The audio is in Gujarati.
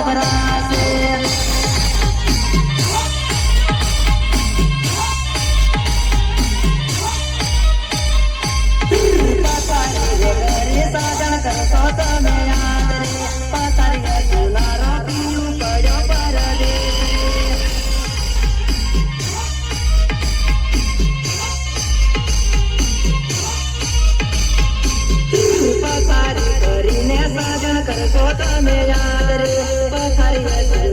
ભરાશે સાજણ કરશો તમે યાદ રે પથારી સુનારો પીયું પડ્યો પરદે પથારી કરીને સાજણ કરશો તમે યાદ રે પથારી